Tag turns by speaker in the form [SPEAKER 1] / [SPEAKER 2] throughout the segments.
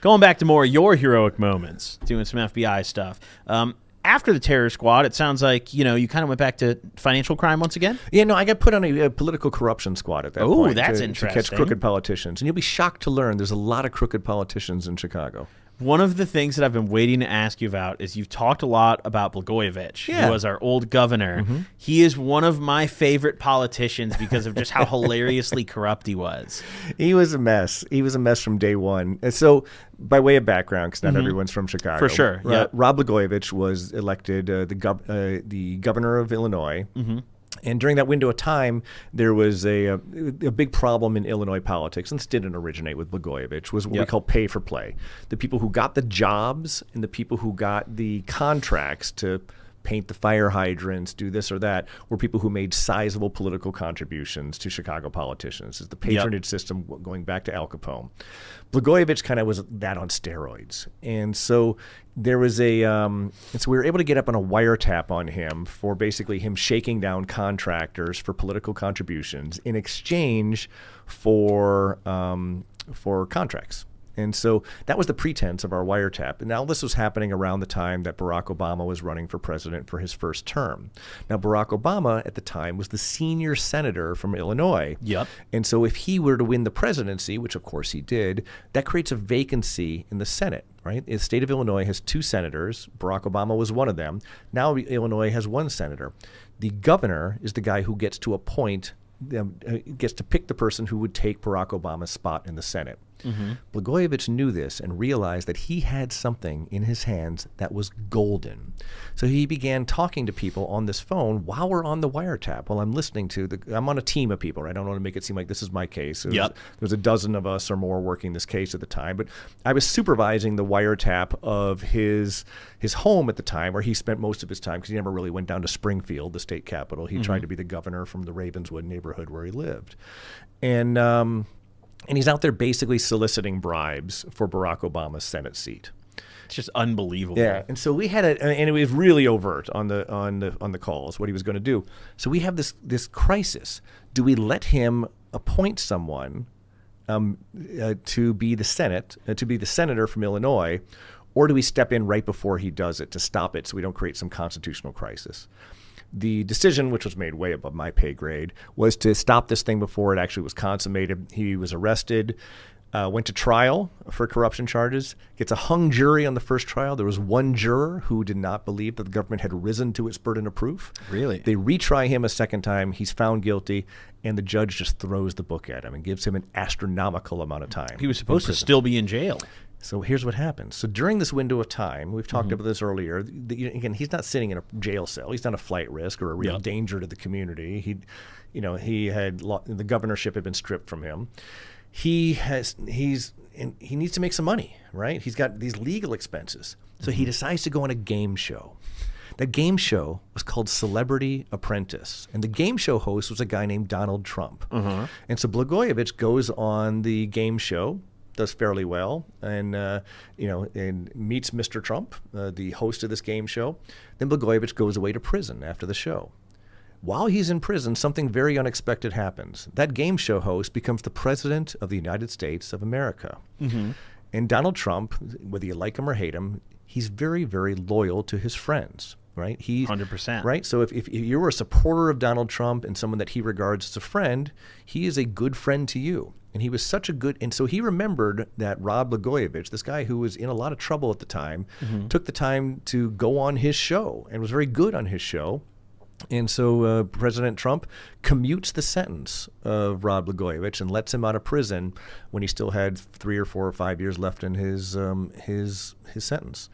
[SPEAKER 1] Going back to more of your heroic moments, doing some FBI stuff. After the terror squad, it sounds like, you kind of went back to financial crime once again?
[SPEAKER 2] Yeah, no, I got put on a political corruption squad at that point.
[SPEAKER 1] Oh, that's interesting.
[SPEAKER 2] To catch crooked politicians. And you'll be shocked to learn there's a lot of crooked politicians in Chicago.
[SPEAKER 1] One of the things that I've been waiting to ask you about is you've talked a lot about Lgoyovich, who was our old governor. Mm-hmm. He is one of my favorite politicians because of just how hilariously corrupt he was.
[SPEAKER 2] He was a mess. He was a mess from day one. And so, by way of background, because not everyone's from Chicago.
[SPEAKER 1] For sure, yeah.
[SPEAKER 2] Rob Lgoyovich was elected the governor of Illinois. Mm-hmm. And during that window of time, there was a big problem in Illinois politics, and this didn't originate with Lgoyovich, was what we call pay for play. The people who got the jobs and the people who got the contracts to paint the fire hydrants, do this or that, were people who made sizable political contributions to Chicago politicians. It's the patronage system going back to Al Capone. Lgoyovich kind of was that on steroids. And so there was and so we were able to get up on a wiretap on him for basically him shaking down contractors for political contributions in exchange for contracts. And so that was the pretense of our wiretap. And now this was happening around the time that Barack Obama was running for president for his first term. Now, Barack Obama at the time was the senior senator from Illinois.
[SPEAKER 1] Yep.
[SPEAKER 2] And so if he were to win the presidency, which of course he did, that creates a vacancy in the Senate, right? The state of Illinois has 2 senators. Barack Obama was one of them. Now Illinois has 1 senator. The governor is the guy who gets to appoint, gets to pick the person who would take Barack Obama's spot in the Senate. Mm-hmm. Lgoyovich knew this and realized that he had something in his hands that was golden. So he began talking to people on this phone while we're on the wiretap, while I'm listening to I'm on a team of people, right? I don't want to make it seem like this is my case. There was a dozen of us or more working this case at the time, but I was supervising the wiretap of his home at the time, where he spent most of his time, because he never really went down to Springfield, the state capital. He tried to be the governor from the Ravenswood neighborhood where he lived. And he's out there basically soliciting bribes for Barack Obama's Senate seat.
[SPEAKER 1] It's just unbelievable.
[SPEAKER 2] Yeah, and so we had and it was really overt on the calls what he was going to do. So we have this crisis. Do we let him appoint someone to be the senator from Illinois, or do we step in right before he does it to stop it so we don't create some constitutional crisis? The decision, which was made way above my pay grade, was to stop this thing before it actually was consummated. He was arrested, went to trial for corruption charges, gets a hung jury on the first trial. There was 1 juror who did not believe that the government had risen to its burden of proof.
[SPEAKER 1] Really?
[SPEAKER 2] They retry him a second time. He's found guilty, and the judge just throws the book at him and gives him an astronomical amount of time.
[SPEAKER 1] He was supposed to still be in jail.
[SPEAKER 2] So here's what happens. So during this window of time, we've talked about this earlier. Again, he's not sitting in a jail cell. He's not a flight risk or a real danger to the community. He had the governorship had been stripped from him. He needs to make some money, right? He's got these legal expenses. So he decides to go on a game show. That game show was called Celebrity Apprentice, and the game show host was a guy named Donald Trump. And so Lgoyovich goes on the game show, does fairly well, and meets Mr. Trump, the host of this game show. Then Lgoyovich goes away to prison after the show. While he's in prison, something very unexpected happens. That game show host becomes the president of the United States of America. Mm-hmm. And Donald Trump, whether you like him or hate him, he's very, very loyal to his friends. Right?
[SPEAKER 1] 100%.
[SPEAKER 2] Right? So if you were a supporter of Donald Trump and someone that he regards as a friend, he is a good friend to you. And he was such a good, and so he remembered that Rob Lgoyovich, this guy who was in a lot of trouble at the time, took the time to go on his show and was very good on his show. And so President Trump commutes the sentence of Rob Lgoyovich and lets him out of prison when he still had 3 or 4 or 5 years left in his sentence.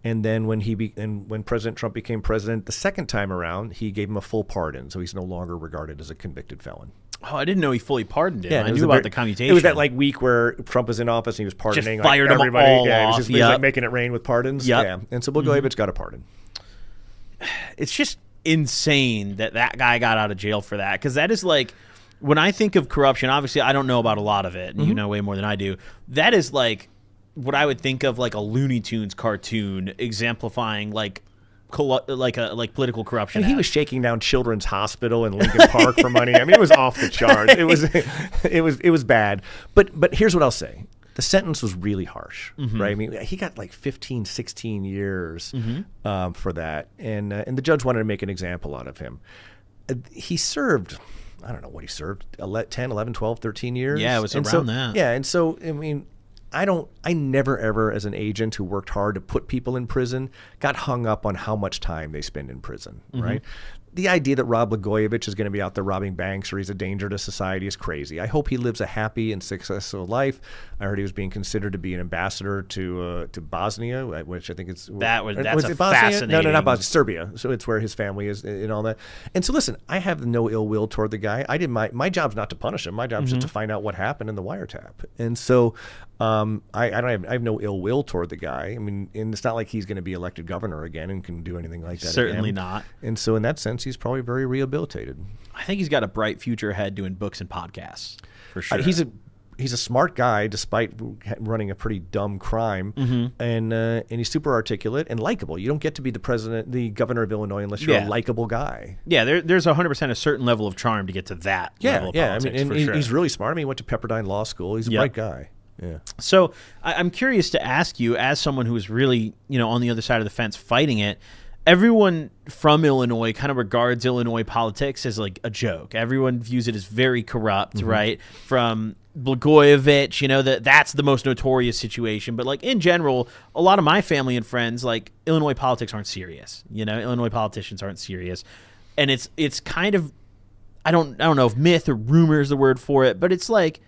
[SPEAKER 2] And then when President Trump became president the second time around, he gave him a full pardon, so he's no longer regarded as a convicted felon.
[SPEAKER 1] Oh, I didn't know he fully pardoned him. Yeah, I knew about the commutation.
[SPEAKER 2] It was that week where Trump was in office and he was pardoning
[SPEAKER 1] just fired
[SPEAKER 2] everybody.
[SPEAKER 1] Them all
[SPEAKER 2] yeah,
[SPEAKER 1] off.
[SPEAKER 2] He was like making it rain with pardons.
[SPEAKER 1] Yep.
[SPEAKER 2] Yeah, and so Lgoyovich got a pardon.
[SPEAKER 1] It's just insane that guy got out of jail for that, because that is like, when I think of corruption, obviously I don't know about a lot of it, and you know way more than I do. That is like what I would think of like a Looney Tunes cartoon exemplifying like political corruption.
[SPEAKER 2] And he was shaking down Children's Hospital in Lincoln Park for money. I mean, it was off the charts. It was bad. But here's what I'll say. the sentence was really harsh, right? I mean, he got like 15, 16 years for that. And the judge wanted to make an example out of him. He served, I don't know what he served, 10, 11, 12, 13 years?
[SPEAKER 1] Yeah, it was around that.
[SPEAKER 2] Yeah, and so, I mean, I never ever, as an agent who worked hard to put people in prison, got hung up on how much time they spend in prison, right? The idea that Rob Lgoyovich is going to be out there robbing banks or he's a danger to society is crazy. I hope he lives a happy and successful life. I heard he was being considered to be an ambassador to Bosnia, which I think it's
[SPEAKER 1] that's a
[SPEAKER 2] Bosnia?
[SPEAKER 1] fascinating.
[SPEAKER 2] No, not Bosnia, Serbia. So it's where his family is and all that. And so listen, I have no ill will toward the guy. I did my job's not to punish him. My job's just to find out what happened in the wiretap. And so I have no ill will toward the guy. I mean, and it's not like he's going to be elected governor again and can do anything like that.
[SPEAKER 1] Certainly
[SPEAKER 2] again.
[SPEAKER 1] not.
[SPEAKER 2] And so in that sense, he's probably very rehabilitated.
[SPEAKER 1] I think he's got a bright future ahead doing books and podcasts, for sure.
[SPEAKER 2] He's a smart guy despite running a pretty dumb crime, and he's super articulate and likable. You don't get to be the governor of Illinois unless you're a likable guy.
[SPEAKER 1] Yeah, there's 100% a certain level of charm to get to that level of politics,
[SPEAKER 2] I mean, and
[SPEAKER 1] for sure.
[SPEAKER 2] he's really smart. I mean, he went to Pepperdine Law School. He's a bright guy. Yeah.
[SPEAKER 1] So I'm curious to ask you, as someone who is really, on the other side of the fence fighting it, everyone from Illinois kind of regards Illinois politics as like a joke. Everyone views it as very corrupt, right? From Lgoyovich, that's the most notorious situation. But like in general, a lot of my family and friends, like Illinois politics aren't serious. Illinois politicians aren't serious. And it's kind of, I don't know if myth or rumor is the word for it, but it's like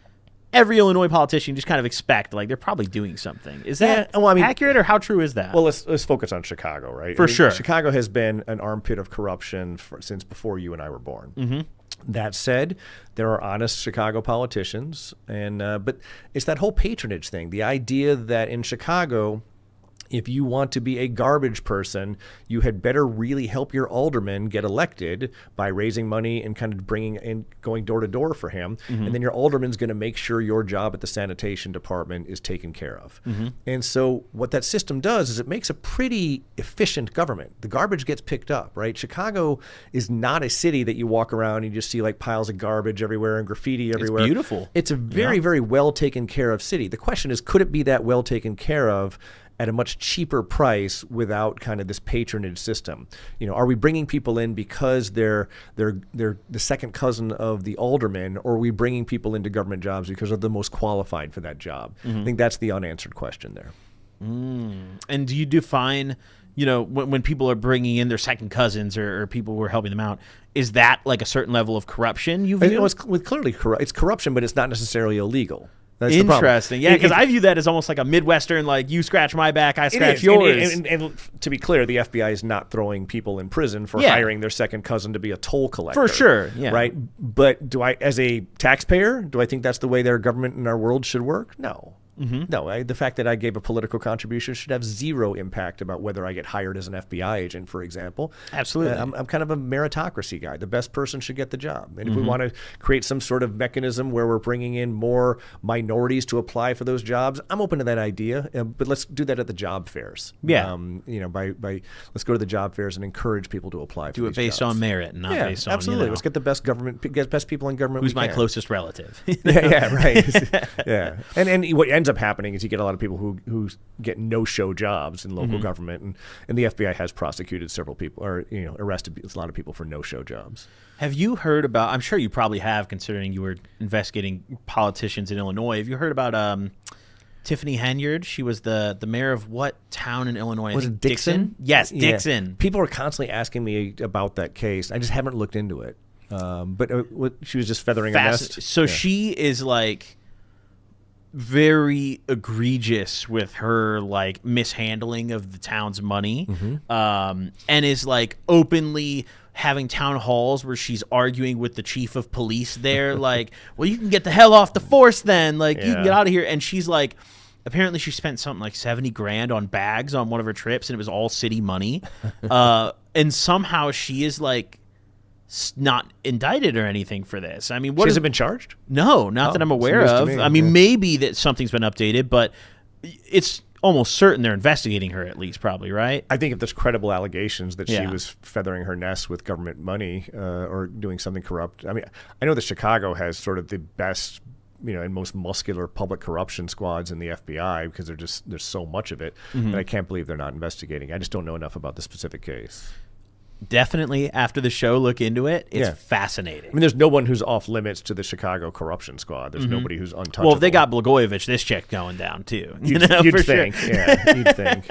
[SPEAKER 1] every Illinois politician just kind of expect like they're probably doing something. Is that accurate, or how true is that?
[SPEAKER 2] Well, let's focus on Chicago, right?
[SPEAKER 1] For sure.
[SPEAKER 2] Chicago has been an armpit of corruption since before you and I were born. That said, there are honest Chicago politicians, but it's that whole patronage thing. The idea that in Chicago, if you want to be a garbage person, you had better really help your alderman get elected by raising money and kind of bringing and going door to door for him. And then your alderman's going to make sure your job at the sanitation department is taken care of. And so what that system does is it makes a pretty efficient government. The garbage gets picked up, right? Chicago is not a city that you walk around and you just see like piles of garbage everywhere and graffiti everywhere.
[SPEAKER 1] It's beautiful.
[SPEAKER 2] It's a very, very well taken care of city. The question is, could it be that well taken care of at a much cheaper price without kind of this patronage system? Are we bringing people in because they're the second cousin of the alderman, or are we bringing people into government jobs because they're the most qualified for that job? I think that's the unanswered question there.
[SPEAKER 1] And do you define, when people are bringing in their second cousins or people who are helping them out, is that like a certain level of corruption you view?
[SPEAKER 2] It's clearly it's corruption, but it's not necessarily illegal. That's
[SPEAKER 1] interesting. Yeah, because I view that as almost like a Midwestern, like you scratch my back, I scratch yours.
[SPEAKER 2] And to be clear, the FBI is not throwing people in prison for hiring their second cousin to be a toll collector.
[SPEAKER 1] For sure,
[SPEAKER 2] right? But as a taxpayer, do I think that's the way their government in our world should work? No. No, the fact that I gave a political contribution should have zero impact about whether I get hired as an FBI agent, for example.
[SPEAKER 1] Absolutely.
[SPEAKER 2] I'm kind of a meritocracy guy. The best person should get the job. And if we want to create some sort of mechanism where we're bringing in more minorities to apply for those jobs, I'm open to that idea. But let's do that at the job fairs.
[SPEAKER 1] Yeah.
[SPEAKER 2] Let's go to the job fairs and encourage people to apply for
[SPEAKER 1] do it based
[SPEAKER 2] jobs.
[SPEAKER 1] on merit and not based on,
[SPEAKER 2] absolutely. Let's get the best best people in government.
[SPEAKER 1] Who's my closest relative?
[SPEAKER 2] Yeah, right. Yeah. And what ends up happening is you get a lot of people who get no-show jobs in local government, and the FBI has prosecuted several people, or arrested a lot of people for no-show jobs.
[SPEAKER 1] Have you heard about? I'm sure you probably have, considering you were investigating politicians in Illinois. Have you heard about Tiffany Henard? She was the mayor of what town in Illinois?
[SPEAKER 2] Was it Dixon?
[SPEAKER 1] Yes, Dixon.
[SPEAKER 2] Yeah. People are constantly asking me about that case. I just haven't looked into it. But she was just feathering a nest.
[SPEAKER 1] So she is like very egregious with her like mishandling of the town's money, and is like openly having town halls where she's arguing with the chief of police there, like, well, you can get the hell off the force then, like you can get out of here. And she's like, apparently she spent something like $70,000 on bags on one of her trips, and it was all city money. And somehow she is like not indicted or anything for this. I mean,
[SPEAKER 2] she hasn't been charged?
[SPEAKER 1] No, not that I'm aware of. I mean, maybe that something's been updated, but it's almost certain they're investigating her at least, probably, right?
[SPEAKER 2] I think if there's credible allegations that she was feathering her nest with government money or doing something corrupt. I mean, I know that Chicago has sort of the best and most muscular public corruption squads in the FBI because there's so much of it that I can't believe they're not investigating. I just don't know enough about the specific case.
[SPEAKER 1] Definitely, after the show, look into it. It's fascinating.
[SPEAKER 2] I mean, there's no one who's off limits to the Chicago corruption squad. There's nobody who's untouchable.
[SPEAKER 1] Well, if they got Lgoyovich, this chick going down too.
[SPEAKER 2] You'd
[SPEAKER 1] for
[SPEAKER 2] think.
[SPEAKER 1] Sure.
[SPEAKER 2] Yeah, you'd think.